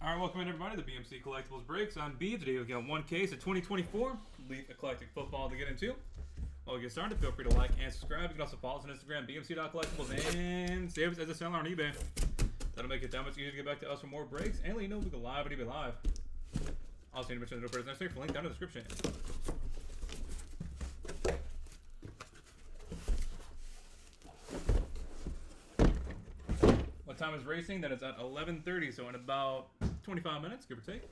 Alright, welcome in everybody to the BMC Collectibles Breaks. I'm B. Today we've got one case of 2024 Elite Eclectic Football to get into. While we get started, feel free to like and subscribe. You can also follow us on Instagram, bmc.collectibles, and save us as a seller on eBay. That'll make it that much easier to get back to us for more breaks and let you know we go live at eBay Live. Also, need to mention the no purchase necessary for link down in the description. What time is racing? That is at 11:30, so in about 25 minutes, give or take.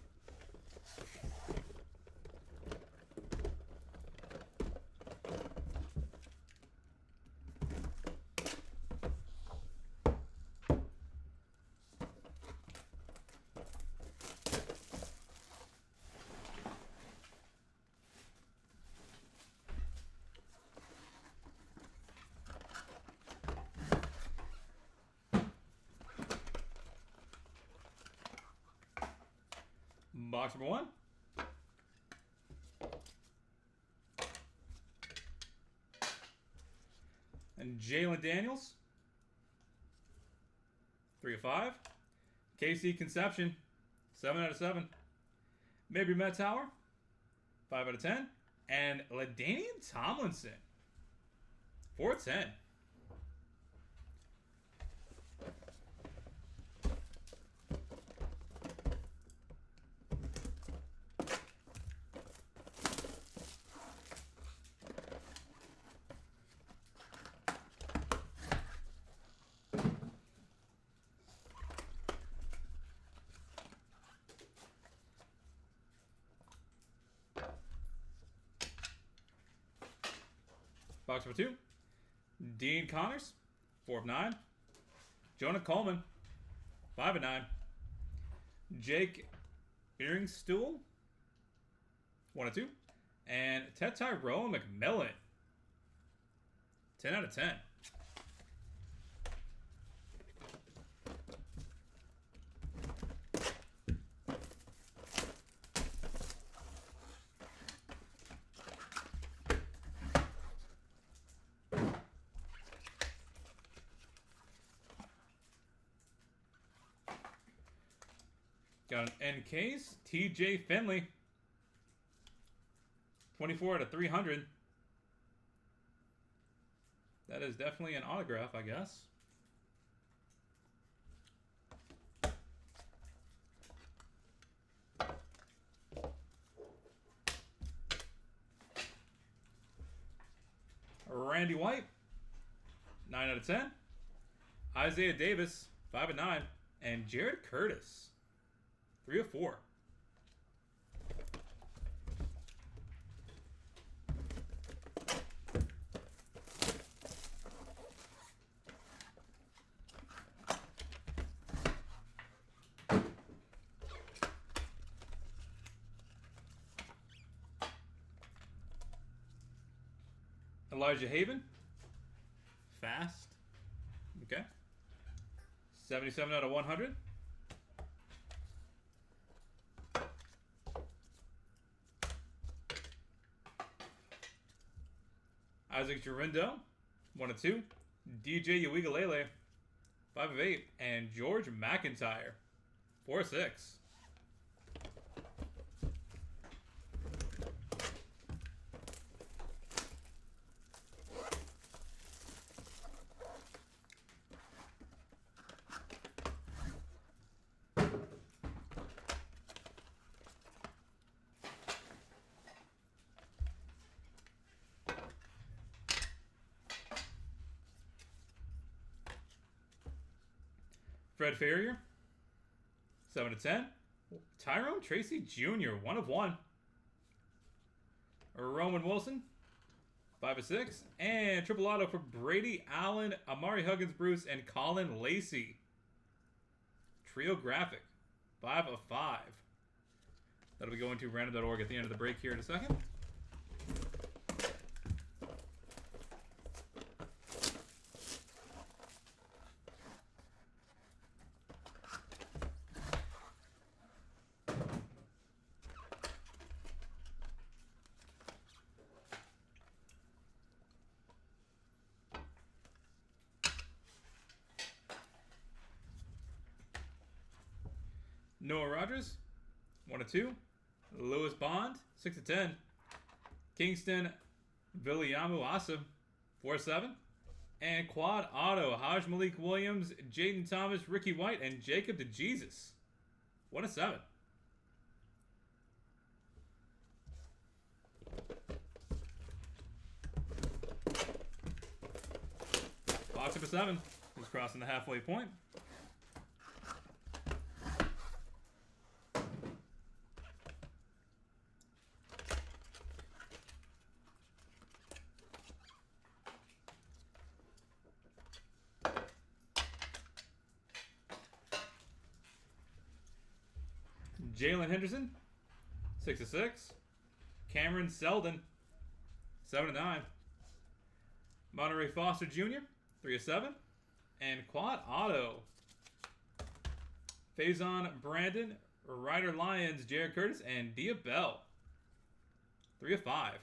Box number one. And Jalen Daniels. 3 of 5. KC Conception. 7 out of 7. Maybe Met Tower. 5 out of 10. And LaDainian Tomlinson. 4 of 10. Box number 2. Dean Connors, 4 of 9. Jonah Coleman, 5 of 9. Jake Earingstool, 1 of 2. And Tyrone McMillan, 10 out of 10. Got an end case. TJ Finley. 24 out of 300. That is definitely an autograph, I guess. Randy White. 9 out of 10. Isaiah Davis. 5 of 9. And Jared Curtis. 3 of 4. Elijah Haven. Fast. Okay. 77 out of 100. Isaac Jurindo, 1 of 2. DJ Uigalele, 5 of 8. And George McIntyre, 4 of 6. Fred Farrier, 7 of 10. Tyrone Tracy Jr., 1 of 1. Roman Wilson, 5 of 6. And triple auto for Brady Allen, Amari Huggins Bruce, and Colin Lacey. Trio graphic, 5 of 5. That'll be going to random.org at the end of the break here in a second. Noah Rogers, 1/2. Lewis Bond, 6/10. Kingston Viliamu Asa, 4/7. And quad auto, Haj Malik Williams, Jaden Thomas, Ricky White, and Jacob DeJesus, 1/7. Box number 7 is crossing the halfway point. Jalen Henderson, 6/6. Cameron Seldon, 7/9. Monterey Foster Jr., 3/7. And quad auto, Faison Brandon, Ryder Lyons, Jared Curtis, and Dia Bell, 3/5.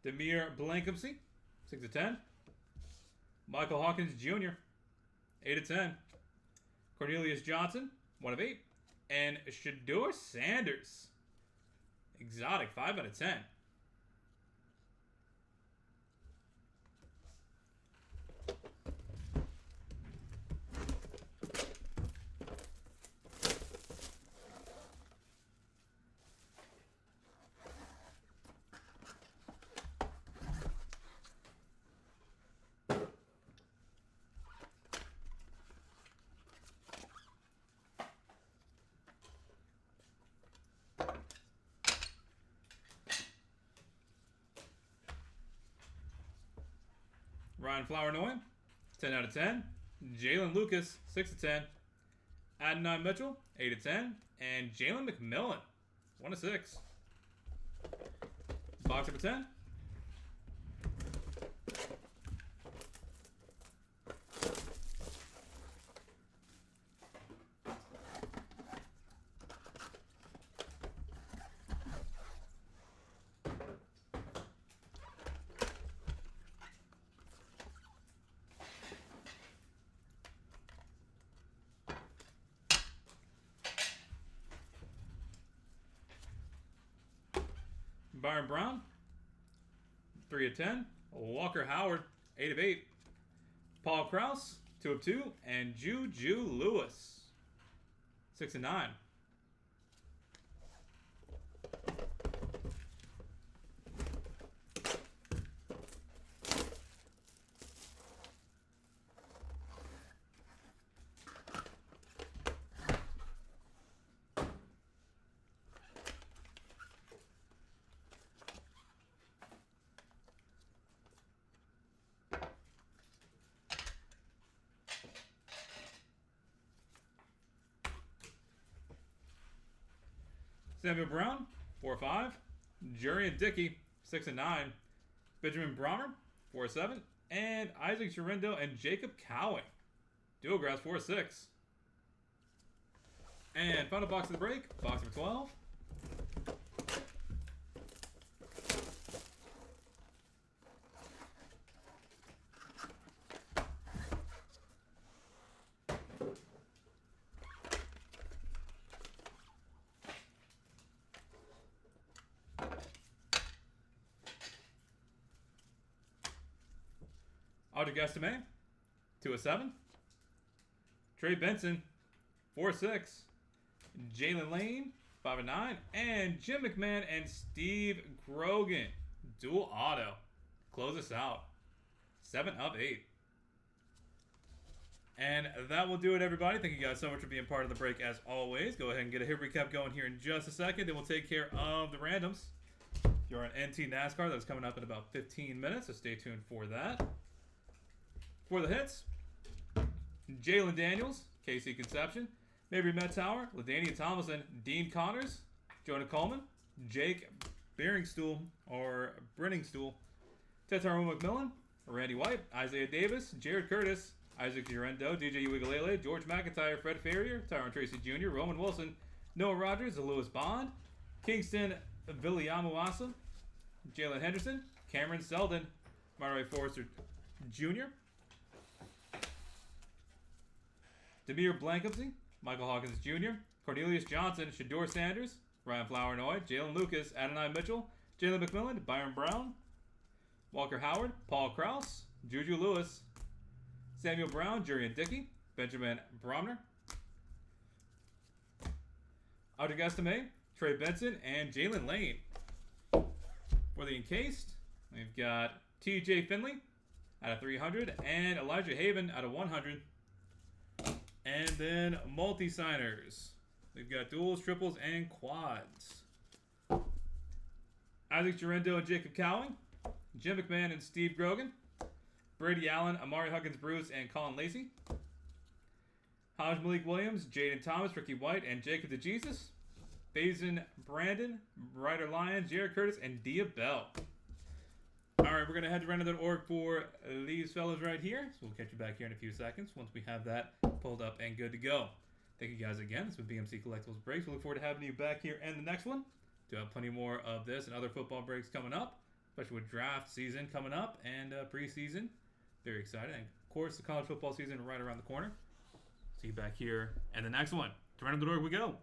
Demir Blankumsey, 6/10. Michael Hawkins Jr., 8/10. Cornelius Johnson, 1/8. And Shedeur Sanders, exotic, 5/10. Ryan Flournoy, 10/10. Jalen Lucas, 6/10. Adonai Mitchell, 8/10. And Jalen McMillan, 1/6. Box number 10. Byron Brown, 3/10. Walker Howard, 8/8. Paul Krause, 2/2. And Juju Lewis, 6/9. Samuel Brown, 4/5. Jurian Dickey, 6/9. Benjamin Brommer, 4/7. And Isaac Chirindo and Jacob Cowing, duographs, 4/6. And final box of the break, box number 12. Audrey Gaston, 2/7. Trey Benson, 4/6. Jalen Lane, 5/9. And Jim McMahon and Steve Grogan, dual auto. Close us out. 7/8. And that will do it, everybody. Thank you guys so much for being part of the break, as always. Go ahead and get a hit recap going here in just a second. Then we'll take care of the randoms. You're on NT NASCAR. That's coming up in about 15 minutes, so stay tuned for that. For the hits, Jalen Daniels, KC Conception. Mabry Metzauer, LaDainian Tomlinson, Dean Connors, Jonah Coleman, Jake Beringstool or Brenningstool, Tetaru McMillan, Randy White, Isaiah Davis, Jared Curtis, Isaac Girendo, DJ Uigalele, George McIntyre, Fred Farrier, Tyron Tracy Jr., Roman Wilson, Noah Rogers, Lewis Bond, Kingston Viliamuasa, Jalen Henderson, Cameron Selden, Monterey Forrester Jr., Demir Blankumsey, Michael Hawkins Jr., Cornelius Johnson, Shador Sanders, Ryan Flournoy, Jalen Lucas, Adonai Mitchell, Jalen McMillan, Byron Brown, Walker Howard, Paul Krause, Juju Lewis, Samuel Brown, Jurian Dickey, Benjamin Bromner, Audrey Estime, Trey Benson, and Jalen Lane. For the encased, we've got TJ Finley out of 300 and Elijah Haven out of 100. And then multi-signers. We've got duals, triples, and quads. Isaac Girendo and Jacob Cowing, Jim McMahon and Steve Grogan, Brady Allen, Amari Huggins Bruce, and Colin Lacey, Haj Malik Williams, Jaden Thomas, Ricky White, and Jacob DeJesus, Faison Brandon, Ryder Lyons, Jared Curtis, and Dia Bell. Alright, we're going to head to random.org for these fellas right here. So we'll catch you back here in a few seconds once we have that pulled up and good to go. Thank you guys again. This has been BMC Collectibles Breaks. We look forward to having you back here in the next one. Do have plenty more of this and other football breaks coming up, especially with draft season coming up and preseason. Very excited. And of course, the college football season right around the corner. See you back here in the next one. To random.org we go.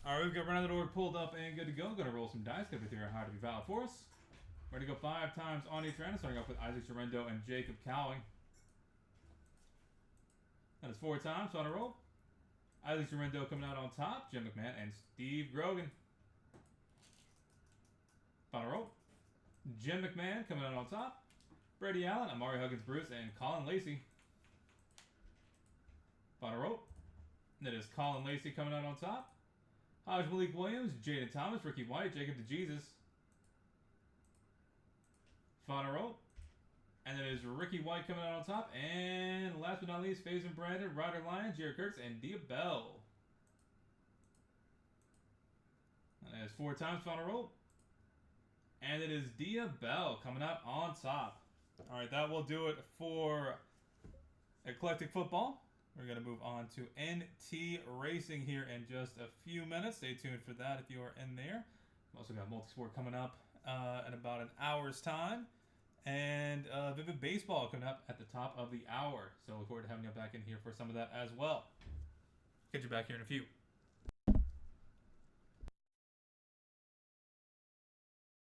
All right, we've got round the door pulled up and good to go. Going to roll some dice. Got to figure out how to be valid for us. We're going to go 5 times on each round, starting off with Isaac Sorrento and Jacob Cowing. That is 4 times on a roll. Isaac Sorrento coming out on top. Jim McMahon and Steve Grogan. Final roll. Jim McMahon coming out on top. Brady Allen, Amari Huggins Bruce, and Colin Lacey. Final roll. That is Colin Lacey coming out on top. Haj Malik Williams, Jaden Thomas, Ricky White, Jacob DeJesus. Final roll. And then is Ricky White coming out on top. And last but not least, FaZe and Brandon, Ryder Lyons, Jared Kurtz, and Dia Bell. And that is 4 times final roll. And it is Dia Bell coming out on top. Alright, that will do it for Eclectic Football. We're going to move on to NT Racing here in just a few minutes. Stay tuned for that if you are in there. We've also got Multisport coming up in about an hour's time. And Vivid Baseball coming up at the top of the hour. So look forward to having you back in here for some of that as well. Get you back here in a few.